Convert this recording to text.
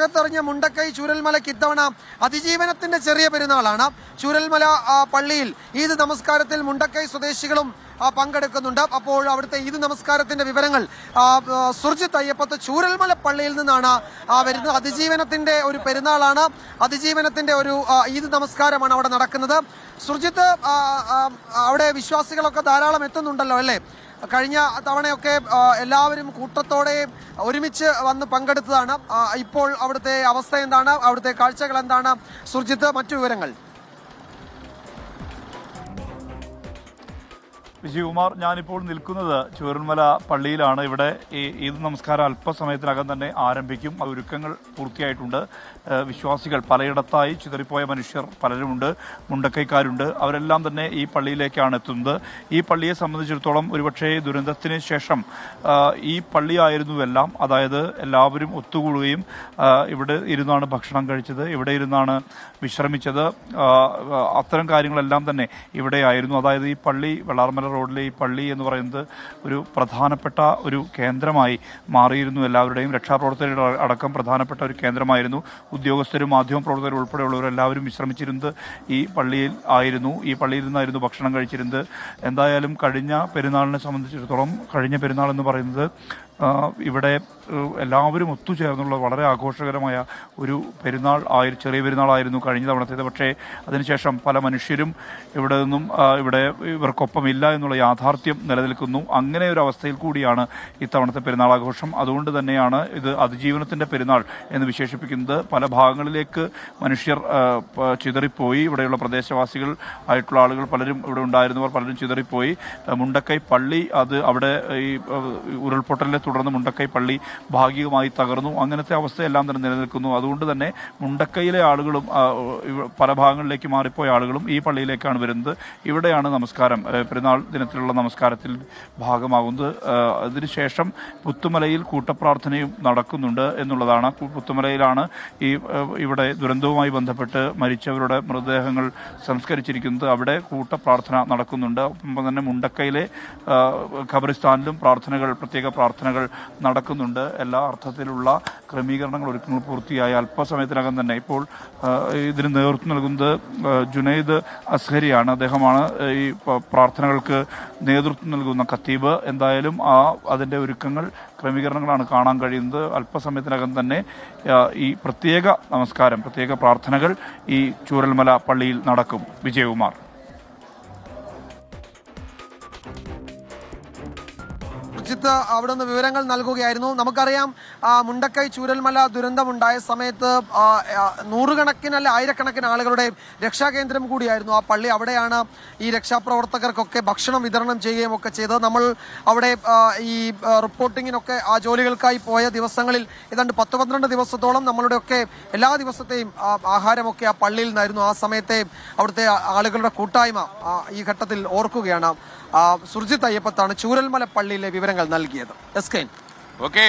ലോകത്തെറിഞ്ഞ മുണ്ടക്കൈ ചൂരൽമലയ്ക്ക് ഇത്തവണ അതിജീവനത്തിന്റെ ചെറിയ പെരുന്നാളാണ്. ചൂരൽമല പള്ളിയിൽ ഈദ് നമസ്കാരത്തിൽ മുണ്ടക്കൈ സ്വദേശികളും പങ്കെടുക്കുന്നുണ്ട്. അപ്പോൾ അവിടുത്തെ ഈദ് നമസ്കാരത്തിന്റെ വിവരങ്ങൾ സുർജിത്ത് അയ്യപ്പത്ത് ചൂരൽമല പള്ളിയിൽ നിന്നാണ് വരുന്നത്. അതിജീവനത്തിന്റെ ഒരു പെരുന്നാളാണ്, അതിജീവനത്തിന്റെ ഒരു ഈദ് നമസ്കാരമാണ് അവിടെ നടക്കുന്നത്. സുർജിത്ത്, അവിടെ വിശ്വാസികളൊക്കെ ധാരാളം എത്തുന്നുണ്ടല്ലോ അല്ലേ? കഴിഞ്ഞ തവണയൊക്കെ എല്ലാവരും കൂട്ടത്തോടെ ഒരുമിച്ച് വന്ന് പങ്കെടുത്തതാണ്. ഇപ്പോൾ അവിടുത്തെ അവസ്ഥ എന്താണ്, അവിടുത്തെ കാഴ്ചകൾ എന്താണ് സുർജിത്ത്? മറ്റു വിവരങ്ങൾ. വിജയകുമാർ, ഞാനിപ്പോൾ നിൽക്കുന്നത് ചൂരൽമല പള്ളിയിലാണ്. ഇവിടെ ഈ ഈദ് നമസ്കാരം അല്പസമയത്തിനകം തന്നെ ആരംഭിക്കും. ഒരുക്കങ്ങൾ പൂർത്തിയായിട്ടുണ്ട്. വിശ്വാസികൾ പലയിടത്തായി ചിതറിപ്പോയ മനുഷ്യർ പലരുമുണ്ട്, മുണ്ടക്കൈക്കാരുണ്ട്. അവരെല്ലാം തന്നെ ഈ പള്ളിയിലേക്കാണ് എത്തുന്നത്. ഈ പള്ളിയെ സംബന്ധിച്ചിടത്തോളം ഒരുപക്ഷേ ദുരന്തത്തിന് ശേഷം ഈ പള്ളിയായിരുന്നു എല്ലാം. അതായത് എല്ലാവരും ഒത്തുകൂടുകയും ഇവിടെ ഇരുന്നാണ് ഭക്ഷണം കഴിച്ചത്, ഇവിടെ ഇരുന്നാണ് വിശ്രമിച്ചത്. അത്തരം കാര്യങ്ങളെല്ലാം തന്നെ ഇവിടെയായിരുന്നു. അതായത് ഈ പള്ളി, വെള്ളാർമല റോഡിലെ ഈ പള്ളി എന്ന് പറയുന്നത് ഒരു പ്രധാനപ്പെട്ട ഒരു കേന്ദ്രമായി മാറിയിരുന്നു. എല്ലാവരുടെയും രക്ഷാപ്രവർത്തകരുടെ അടക്കം പ്രധാനപ്പെട്ട ഒരു കേന്ദ്രമായിരുന്നു. ഉദ്യോഗസ്ഥരും മാധ്യമപ്രവർത്തകരും ഉൾപ്പെടെയുള്ളവരെല്ലാവരും വിശ്രമിച്ചിരുന്നത് ഈ പള്ളിയിൽ ആയിരുന്നു. ഈ പള്ളിയിൽ നിന്നായിരുന്നു ഭക്ഷണം കഴിച്ചിരുന്നത്. എന്തായാലും കഴിഞ്ഞ പെരുന്നാളിനെ സംബന്ധിച്ചിടത്തോളം, കഴിഞ്ഞ പെരുന്നാൾ എന്ന് പറയുന്നത് ഇവിടെ എല്ലാവരും ഒത്തുചേർന്നുള്ള വളരെ ആഘോഷകരമായ ഒരു പെരുന്നാൾ ചെറിയ പെരുന്നാളായിരുന്നു കഴിഞ്ഞ തവണത്തേത്. പക്ഷേ അതിനുശേഷം പല മനുഷ്യരും ഇവിടെ നിന്നും ഇവർക്കൊപ്പം ഇല്ല എന്നുള്ള യാഥാർത്ഥ്യം നിലനിൽക്കുന്നു. അങ്ങനെ ഒരു അവസ്ഥയിൽ കൂടിയാണ് ഇത്തവണത്തെ പെരുന്നാൾ ആഘോഷം. അതുകൊണ്ട് തന്നെയാണ് ഇത് അതിജീവനത്തിൻ്റെ പെരുന്നാൾ എന്ന് വിശേഷിപ്പിക്കുന്നത്. പല ഭാഗങ്ങളിലേക്ക് മനുഷ്യർ ചിതറിപ്പോയി. ഇവിടെയുള്ള പ്രദേശവാസികൾ ആയിട്ടുള്ള ആളുകൾ പലരും, ഇവിടെ ഉണ്ടായിരുന്നവർ പലരും ചിതറിപ്പോയി. മുണ്ടക്കൈ പള്ളി, അത് അവിടെ ഈ ഉരുൾപൊട്ടലിനെ തുടർന്ന് മുണ്ടക്കൈ പള്ളി ഭാഗികമായി തകർന്നു. അങ്ങനത്തെ അവസ്ഥയെല്ലാം തന്നെ നിലനിൽക്കുന്നു. അതുകൊണ്ട് തന്നെ മുണ്ടക്കൈയിലെ ആളുകളും പല ഭാഗങ്ങളിലേക്ക് മാറിപ്പോയ ആളുകളും ഈ പള്ളിയിലേക്കാണ് വരുന്നത്. ഇവിടെയാണ് നമസ്കാരം, പെരുന്നാൾ ദിനത്തിലുള്ള നമസ്കാരത്തിൽ ഭാഗമാകുന്നത്. അതിനുശേഷം പുത്തുമലയിൽ കൂട്ടപ്രാർത്ഥനയും നടക്കുന്നുണ്ട് എന്നുള്ളതാണ്. പുത്തുമലയിലാണ് ഇവിടെ ദുരന്തവുമായി ബന്ധപ്പെട്ട് മരിച്ചവരുടെ മൃതദേഹങ്ങൾ സംസ്കരിച്ചിരിക്കുന്നത്. അവിടെ കൂട്ടപ്രാർത്ഥന നടക്കുന്നുണ്ട്. ഒപ്പം തന്നെ മുണ്ടക്കൈയിലെ ഖബറിസ്ഥാനിലും പ്രത്യേക പ്രാർത്ഥനകൾ നടക്കുന്നുണ്ട്. എല്ലാ അർത്ഥത്തിലുള്ള ക്രമീകരണങ്ങൾ, ഒരുക്കങ്ങൾ പൂർത്തിയായ അല്പസമയത്തിനകം തന്നെ ഇപ്പോൾ ഇതിന് നേതൃത്വം നൽകുന്നത് ജുനൈദ് അസ്ഹരിയാണ്. അദ്ദേഹമാണ് ഈ പ്രാർത്ഥനകൾക്ക് നേതൃത്വം നൽകുന്ന ഖത്തീബ്. എന്തായാലും അതിൻ്റെ ഒരുക്കങ്ങൾ, ക്രമീകരണങ്ങളാണ് കാണാൻ കഴിയുന്നത്. അല്പസമയത്തിനകം തന്നെ ഈ പ്രത്യേക നമസ്കാരം, പ്രത്യേക പ്രാർത്ഥനകൾ ഈ ചൂരൽമല പള്ളിയിൽ നടക്കും. വിജയകുമാർ. അവിടെ നിന്ന് വിവരങ്ങൾ നൽകുകയായിരുന്നു. നമുക്കറിയാം, മുണ്ടക്കൈ ചൂരൽമല ദുരന്തമുണ്ടായ സമയത്ത് നൂറുകണക്കിന് ആയിരക്കണക്കിന് ആളുകളുടെ രക്ഷാകേന്ദ്രം കൂടിയായിരുന്നു ആ പള്ളി. അവിടെയാണ് ഈ രക്ഷാപ്രവർത്തകർക്കൊക്കെ ഭക്ഷണം വിതരണം ചെയ്യുകയും ഒക്കെ ചെയ്തത്. നമ്മൾ അവിടെ ഈ റിപ്പോർട്ടിങ്ങിനൊക്കെ ആ ജോലികൾക്കായി പോയ ദിവസങ്ങളിൽ ഏതാണ്ട് 10-12 ദിവസത്തോളം നമ്മളുടെയൊക്കെ എല്ലാ ദിവസത്തെയും ആഹാരമൊക്കെ ആ പള്ളിയിൽ നിന്നായിരുന്നു. ആ സമയത്തെ അവിടുത്തെ ആളുകളുടെ കൂട്ടായ്മ ഈ ഘട്ടത്തിൽ ഓർക്കുകയാണ്. സുർജിത്ത് അയ്യപ്പത്താണ് ചൂരൽമല പള്ളിയിലെ വിവരങ്ങൾ നൽകിയത്. ഓക്കെ.